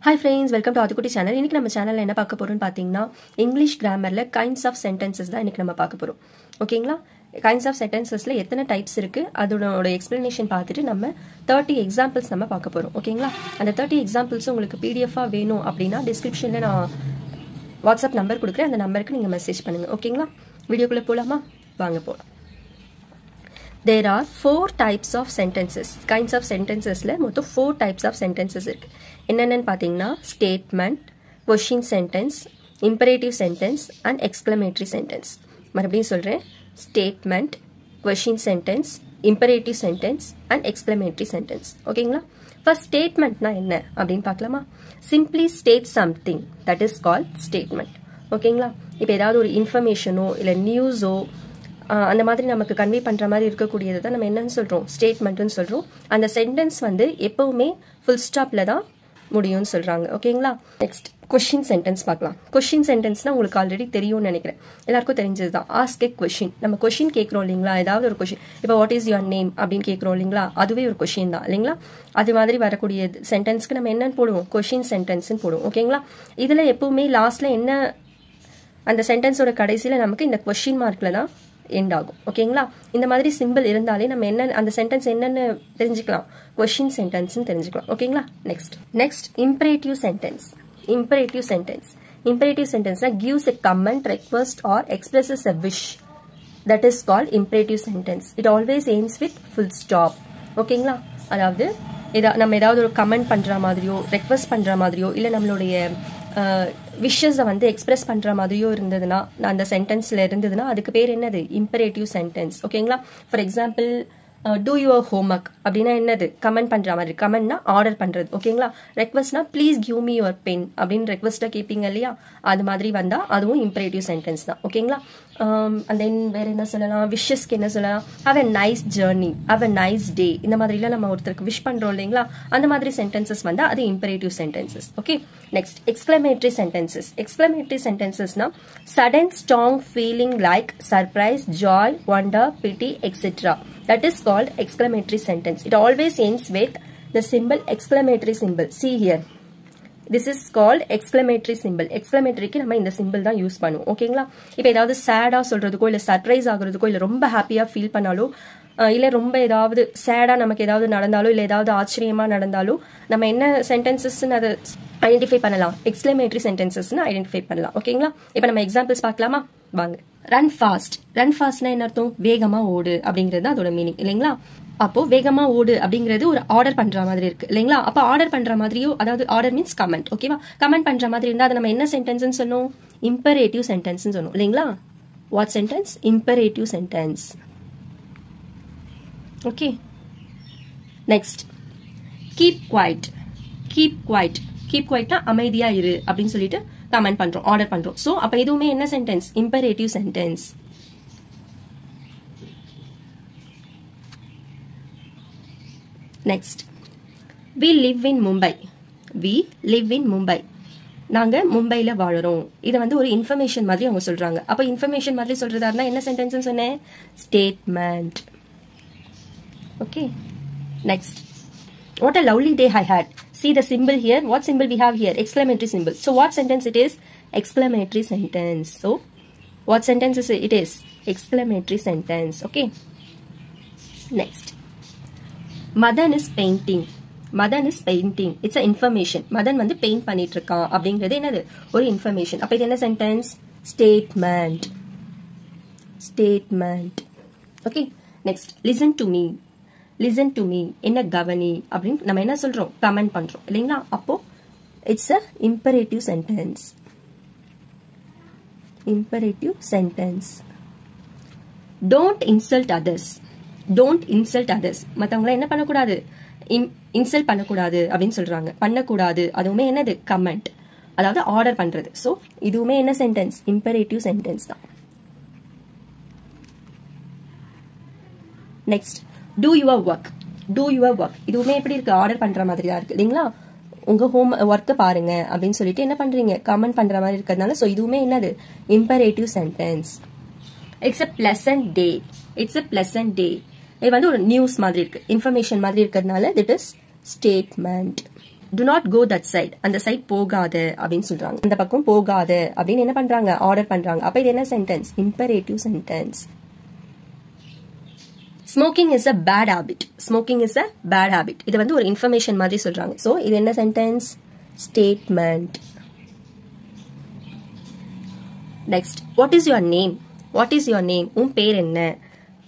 Hi friends, welcome to Adhukutti channel. இன்னைக்கு நம்ம சேனல்ல என்ன பார்க்க போறோம்னு பாத்தீங்கன்னா இங்கிலீஷ் கிராமர்ல கைண்ட்ஸ் ஆஃப் சென்டென்சஸ் தான் இன்னைக்கு நம்ம பார்க்க போறோம். ஓகேங்களா? கைண்ட்ஸ் ஆஃப் சென்டென்சஸ்ல எத்தனை டைப்ஸ் இருக்கு அதோட எக்ஸ்பிளனேஷன் பார்த்துட்டு நம்ம 30 எக்ஸாம்பிள்ஸ் நம்ம பார்க்க போறோம். ஓகேங்களா? அந்த 30 எக்ஸாம்பிள்ஸ் உங்களுக்கு PDF-ஆ வேணும் அப்படினா டிஸ்கிரிப்ஷன்ல நான் வாட்ஸ்அப் நம்பர் கொடுக்கிறேன். அந்த நம்பருக்கு நீங்க மெசேஜ் பண்ணுங்க. ஓகேங்களா? வீடியோக்குள்ள போலாமா? வாங்க போலாம். There are 4 types of sentences. Kinds of sentences la மொத்தம் 4 types of sentences இருக்கு. என்னென்னன்னு பாத்தீங்கன்னா statement, question sentence, imperative sentence and exclamatory sentence. மறுபடியும் சொல்றேன். Statement, question sentence, imperative sentence and exclamatory sentence. ஓகேங்களா? First statementனா என்ன அப்படினு பார்க்கலாமா? Simply state something. That is called statement. ஓகேங்களா? இப்போ ஏதாவது ஒரு இன்ஃபர்மேஷனோ இல்ல நியூஸோ அந்த மாதிரி நமக்கு கன்வே பண்ற மாதிரி இருக்கக்கூடியது தான் நம்ம என்னன்னு சொல்றோம், ஸ்டேட்மெண்ட்னு சொல்றோம். அந்த சென்டென்ஸ் வந்து எப்பவுமே ஃபுல் ஸ்டாப்ல தான் முடியும்னு சொல்றாங்க. ஓகேங்களா? நெக்ஸ்ட் கொஸ்டின் சென்டென்ஸ் பார்க்கலாம். கொஸ்டின் சென்டென்ஸ்னா உங்களுக்கு ஆல்ரெடி தெரியும்னு நினைக்கிறேன். எல்லாருக்கும் தெரிஞ்சதுதான். Ask a question. நம்ம கொஸ்டின் கேட்கிறோம் இல்லைங்களா? ஏதாவது ஒரு கொஸ்டின், இப்போ வாட் இஸ் யுவர் நேம் அப்படின்னு கேட்கிறோம் இல்லைங்களா? அதுவே ஒரு கொஸ்டின் தான் இல்லைங்களா? அது மாதிரி வரக்கூடிய சென்டென்ஸ்க்கு நம்ம என்னன்னு போடுவோம், கொஸ்டின் சென்டென்ஸ்னு போடுவோம். ஓகேங்களா? இதுல எப்பவுமே லாஸ்ட்ல என்ன, அந்த சென்டென்ஸோட கடைசியில நமக்கு இந்த கொஸ்டின் மார்க்ல தான் எண்ட் ஆகும். ஓகேங்களா? இந்த மாதிரி சிம்பிள் இருந்தாலே நம்ம என்ன அந்த சென்டென்ஸ் என்னன்னு தெரிஞ்சுக்கலாம், கொஸ்டின் சென்டென்ஸ்னு தெரிஞ்சுக்கலாம். ஓகேங்களா? Next imperative sentence. Imperative sentence. Imperative சென்டென்ஸ்னா gives a comment, request or expresses a wish. That is called imperative sentence. It always ends with full stop. ஓகேங்களா? அதாவது நம்ம ஏதாவது ஒரு கமெண்ட் பண்ற மாதிரியோ ரெக்வெஸ்ட் பண்ற மாதிரியோ இல்ல நம்மளுடைய விஷஸை வந்து எக்ஸ்பிரஸ் பண்ற மாதிரியோ இருந்ததுன்னா, அந்த சென்டென்ஸ்ல இருந்ததுன்னா அதுக்கு பேர் என்னது, இம்பரேட்டிவ் சென்டென்ஸ். ஓகேங்களா? For example do your homework அப்படின்னா என்னது, கமெண்ட் பண்ற மாதிரி. கமெண்ட்னா ஆர்டர் பண்றது. ஓகேங்களா? ரெக்வெஸ்ட்னா please give me your pen அப்படின்னு ரெக்வெஸ்டா கேட்பீங்க இல்லையா? அது மாதிரி வந்தா அதுவும் இம்பரேட்டிவ் சென்டென்ஸ் தான். ஓகேங்களா? அண்ட் தென் வேற என்ன சொல்லலாம், விஷஸ்க்கு என்ன சொல்லலாம், have a nice journey, have a nice day. இந்த மாதிரிலாம் நம்ம ஒருத்தருக்கு விஷ் பண்றோம் இல்லைங்களா? அந்த மாதிரி சென்டென்சஸ் வந்தா அது imperative sentences. Okay. Next exclamatory sentences. Exclamatory சென்டென்சஸ்னா sudden strong feeling like surprise, joy, wonder, pity, etc. That is called exclamatory sentence. It always ends with the symbol exclamatory symbol. See here. This is called exclamatory symbol. Exclamatoryக்கு நம்ம இந்த simple தான் use பண்ணுவோம். ஓகேங்களா? இப்போ ஏதாவது சேடா சொல்றதுக்கோ இல்ல surprise ஆகுறதுக்கோ இல்ல ரொம்ப ஹாப்பியா ஃபீல் பண்ணாலோ இல்ல ரொம்ப ஏதாவது சேடா நமக்கு ஏதாவது நடந்தாலோ இல்ல ஏதாவது ஆச்சரியமா நடந்தாலோ நம்ம என்ன சென்டென்சஸ் அதை ஐடென்டிஃபை பண்ணலாம், எக்ஸ்கிளமேட்டரி சென்டென்சஸ் ஐடென்டிஃபை பண்ணலாம். ஓகேங்களா? இப்போ நம்ம எக்ஸாம்பிள்ஸ் பார்க்கலாமா? வாங்க. Run fast. ரன் ஃபாஸ்ட்னா என்ன அர்த்தம், வேகமா ஓடு அப்படிங்கிறது அதோட மீனிங் இல்லைங்களா? அப்போ வேகமா ஓடு அப்படிங்கிறது ஒரு ஆர்டர் பண்ற மாதிரி இருக்கு இல்லைங்களா? அப்ப ஆர்டர் பண்ற மாதிரியோ, அதாவது ஆர்டர் மீன்ஸ் கமெண்ட். ஓகேவா? கமெண்ட் பண்ற மாதிரி இருந்தா அதை நம்ம என்ன சென்டென்ஸ் சொன்னோம், இம்பரேட்டிவ் சென்டென்ஸ் சொன்னோம் இல்லைங்களா? What sentence, imperative sentence. Okay. Next keep quiet. Keep quiet. Keep குவைட்னா அமைதியா இரு அப்படின்னு சொல்லிட்டு கமெண்ட் பண்றோம், ஆர்டர் பண்றோம். சோ அப்ப இதுவுமே என்ன sentence, imperative sentence. Next we live in Mumbai. We live in Mumbai. நாங்க மும்பைல வாழறோம். இது வந்து ஒரு இன்ஃபர்மேஷன் மாதிரி அவங்க சொல்றாங்க. அப்ப இன்ஃபர்மேஷன் மாதிரி சொல்றதா இருந்தா என்ன சென்டென்ஸ் சொன்னேன், statement. Okay. Next what a lovely day I had. See the symbol here. What symbol we have here? Exclamatory symbol. So what sentence it is? Exclamatory sentence. So what sentence is it? It is exclamatory sentence. Okay. Next. Madan is painting. Madan is painting. It's a information. Madan வந்து paint பண்ணிட்டு இருக்கான் அப்படிங்கிறது என்னது, ஒரு information. அப்ப இது என்ன sentence, statement. Statement. Okay. Next listen to me. listen to me என்ன கவனி அப்படின்னு நம்ம என்ன சொல்றோம், கமெண்ட் பண்றோம் இல்லைங்களா? அப்போ it's a imperative sentence. imperative sentence. don't insult others. don't insult others. மத்தவங்கள என்ன பண்ணக்கூடாது, இன்சல்ட் பண்ணக்கூடாது அப்படின்னு சொல்றாங்க. பண்ணக்கூடாது அதுவுமே என்னது, கமெண்ட், அதாவது ஆர்டர் பண்றது. சோ இதுவுமே என்ன சென்டென்ஸ், இம்பரேட்டிவ் சென்டென்ஸ் தான். Next do your work. do your work. இதுவுமே எப்படி இருக்கு, ஆர்டர் பண்ற மாதிரி தான் இருக்கு இல்லைங்களா? உங்க ஹோம் ஒர்க்கை பாருங்க அப்படின்னு சொல்லிட்டு என்ன பண்றீங்க, கமெண்ட் பண்ற மாதிரி இருக்கிறதுனால சோ இதுவுமே என்னது, imperative sentence. It's a pleasant day. It's a pleasant day. இது வந்து ஒரு நியூஸ் மாதிரி இருக்கு, இன்ஃபர்மேஷன் மாதிரி இருக்கிறதுனால it is statement. do not go that side. அந்த சைட் போகாத அப்படின்னு சொல்றாங்க. அந்த பக்கம் போகாத அப்படின்னு என்ன பண்றாங்க? ஆர்டர் பண்றாங்க. அப்ப இது என்ன sentence? Imperative sentence. Smoking is a bad habit. Smoking is a bad habit. இது வந்து ஒரு இன்ஃபர்மேஷன் மாதிரி சொல்றாங்க. சோ இது என்ன sentence? Statement. Next, what is your name? What is your name? உன் பேர் என்ன?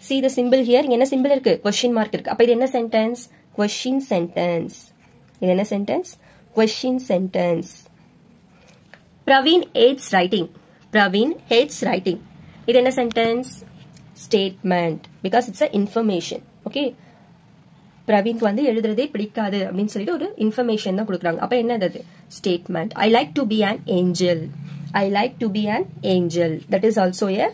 See the symbol here. இங்க என்ன symbol இருக்கு? Question mark இருக்கு. அப்ப இது என்ன sentence? Question sentence. இது என்ன sentence? Question sentence. Praveen hates writing. Praveen hates writing. இது என்ன sentence? Statement. Because it's a information. Okay. Praveen வந்து எழுதுறதே பிடிக்காது அப்படின்னு சொல்லிட்டு ஒரு இன்ஃபர்மேஷன் தான் கொடுக்குறாங்க. அப்ப என்னது? Statement. I like to be an angel. I like to be an angel. That is also a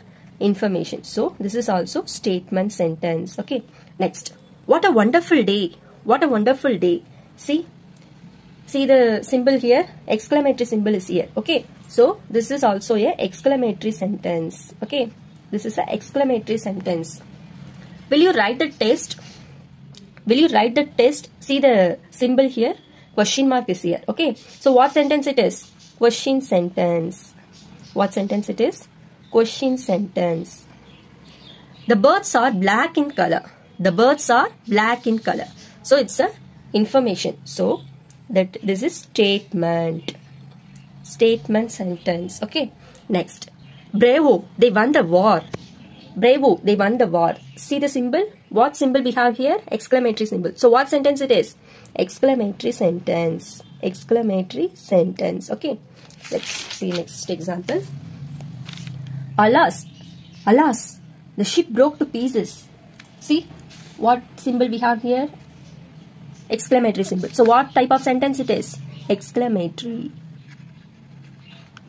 information. So this is also statement sentence. Okay. Next. What a wonderful day. What a wonderful day. See the symbol here. Exclamatory symbol is here. Okay. So this is also a exclamatory sentence. Okay. This is a exclamatory sentence. Will you write the test? Will you write the test? See the symbol here. Question mark is here. Okay. So what sentence it is? Question sentence. What sentence it is? Question sentence. The birds are black in color. The birds are black in color. So it's a information. So that this is statement. Statement sentence. Okay. Next. Bravo, they won the war. Bravo, they won the war. See the symbol? What symbol we have here? Exclamatory symbol. So what sentence it is? Exclamatory sentence. Exclamatory sentence. Okay. Let's see next example. Alas, alas, the ship broke to pieces. See what symbol we have here? Exclamatory symbol. So what type of sentence it is? Exclamatory.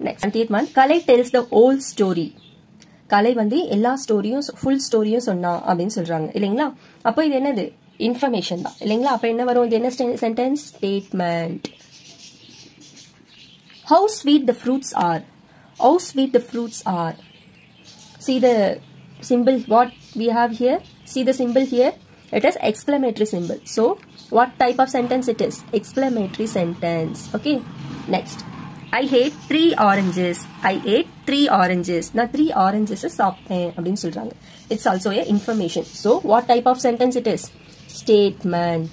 Next, 20th one. Kalai tells the whole story. கலை வந்து எல்லா ஸ்டோரியும் full ஸ்டோரியும் சொன்னா அப்படின்னு சொல்றாங்க இல்லைங்களா? அப்போ இது என்னது? Information தான் இல்லைங்களா? அப்ப என்ன வரும்? இது என்ன sentence? Statement. How sweet the fruits are. How sweet the fruits are. See the symbol what we have here? See the symbol here? It is exclamatory symbol. So what type of sentence it is? Exclamatory sentence. Okay. Next. I ate 3 oranges. I ate 3 oranges. நான் 3 oranges சாப்பிட்டேன் அப்படின்னு சொல்றாங்க. It's also a information. So what type of sentence it is? Statement.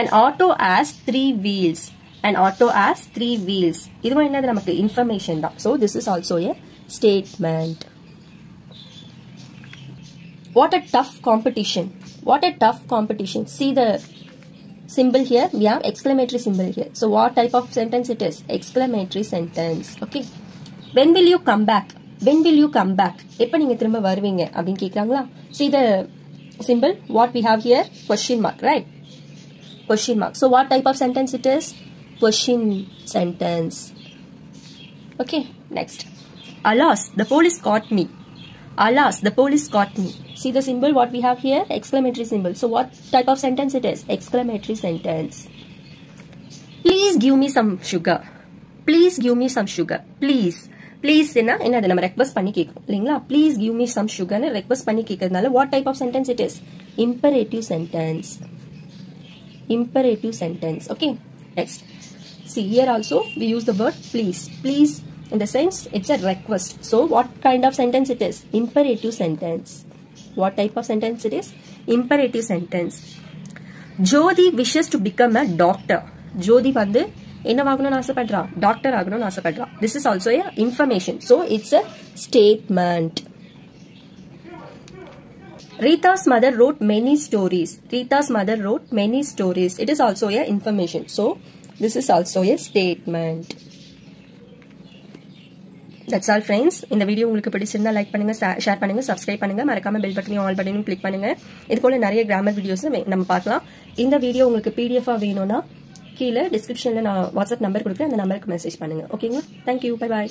An auto has 3 wheels. An auto has 3 wheels. இதுவும் என்னது? நமக்கு information தான். So this is also a statement. What a tough competition. What a tough competition. See the symbol here. We have exclamatory symbol here. So what type of sentence it is? Exclamatory sentence. Okay. When will you come back? When will you come back? எப்ப நீங்க திரும்ப வருவீங்க அப்படின்னு கேக்குறாங்களா? See the symbol what we have here? Question mark, right? Question mark. So what type of sentence it is? Question sentence. Okay. Next. Alas, the police caught me. Alas, the police caught me. See the symbol what we have here? Exclamatory symbol. So what type of sentence it is? Exclamatory sentence. Please give me some sugar. Please give me some sugar. Please. Please என்னது நம்ம request பண்ணி கேக்குறோம் இல்லீங்களா? Please give me some sugar னு request பண்ணி கேக்குறதுனால what type of sentence it is? Imperative sentence. Imperative sentence. Okay. Next. See here also we use the word please. Please in the sense it's a request. So what kind of sentence it is? Imperative sentence. What type of sentence it is? Imperative sentence. Jodi wishes to become a doctor. Jodi வந்து என்ன ஆகணும்னு ஆசைப்படுறா? Doctor ஆகணும்னு ஆசைப்படுறா. This is also a information. So it's a statement. Rita's mother wrote many stories. Rita's mother wrote many stories. It is also a information. So this is also a statement. That's all friends. இந்த video உங்களுக்கு பிடிச்சிருந்தா like பண்ணுங்க, share பண்ணுங்க, subscribe பண்ணுங்க, மறக்காம bell பட்டனையும் all பட்டனையும் click பண்ணுங்க. இது போல நிறைய கிராமர் வீடியோஸ் நம்ம பார்க்கலாம். இந்த வீடியோ உங்களுக்கு PDF-ஆ வேணும்னா கீழே டிஸ்கிரிப்ஷன்ல நான் வாட்ஸ்அப் நம்பர் கொடுக்குறேன். அந்த நம்பருக்கு மெசேஜ் பண்ணுங்க. ஓகேங்களா? Thank you. Bye bye.